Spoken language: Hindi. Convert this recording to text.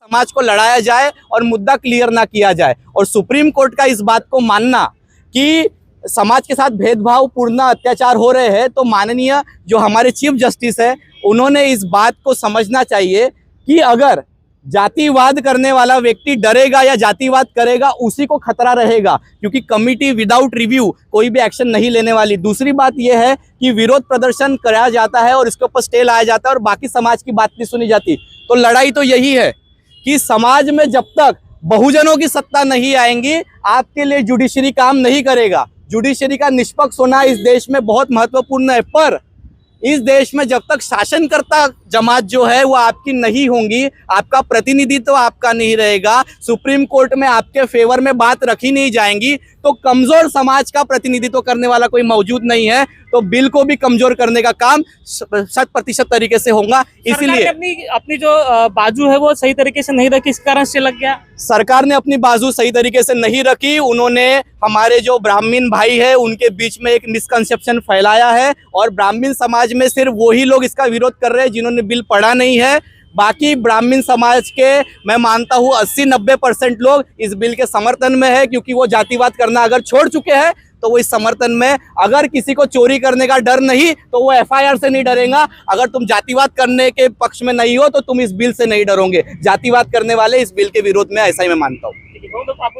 समाज को लड़ाया जाए और मुद्दा क्लियर ना किया जाए। और सुप्रीम कोर्ट का इस बात को मानना कि समाज के साथ भेदभावपूर्ण अत्याचार हो रहे हैं, तो माननीय जो हमारे चीफ जस्टिस है उन्होंने इस बात को समझना चाहिए कि अगर जातिवाद करने वाला व्यक्ति डरेगा या जातिवाद करेगा उसी को खतरा रहेगा, क्योंकि कमिटी विदाउट रिव्यू कोई भी एक्शन नहीं लेने वाली। दूसरी बात यह है कि विरोध प्रदर्शन कराया जाता है और इसके ऊपर स्टे लाया जाता है और बाकी समाज की बात नहीं सुनी जाती। तो लड़ाई तो यही है कि समाज में जब तक बहुजनों की सत्ता नहीं आएंगी, आपके लिए जुडिशरी काम नहीं करेगा। जुडिशरी का निष्पक्ष होना इस देश में बहुत महत्वपूर्ण है, पर इस देश में जब तक शासनकर्ता जमात जो है वो आपकी नहीं होंगी, आपका प्रतिनिधित्व आपका नहीं रहेगा, सुप्रीम कोर्ट में आपके फेवर में बात रखी नहीं जाएंगी, तो कमजोर समाज का प्रतिनिधित्व करने वाला कोई मौजूद नहीं है। तो बिल को भी कमजोर करने का काम 100% तरीके से होगा। इसीलिए अपनी जो बाजू है वो सही तरीके से नहीं रखी, इस कारण से लग गया। सरकार ने अपनी बाजू सही तरीके से नहीं रखी। उन्होंने हमारे जो ब्राह्मण भाई है उनके बीच में एक मिसकंसेप्शन फैलाया है और ब्राह्मण समाज में सिर्फ वही लोग इसका विरोध कर रहे हैं जिन्होंने बिल पढ़ा नहीं है। बाकी ब्राह्मण समाज के मैं मानता हूँ 80-90% लोग इस बिल के समर्थन में है, क्योंकि वो जातिवाद करना अगर छोड़ चुके हैं तो वो इस समर्थन में। अगर किसी को चोरी करने का डर नहीं तो वो FIR से नहीं डरेगा। अगर तुम जातिवाद करने के पक्ष में नहीं हो तो तुम इस बिल से नहीं डरोगे। जातिवाद करने वाले इस बिल के विरोध में, ऐसा ही मैं मानता हूँ।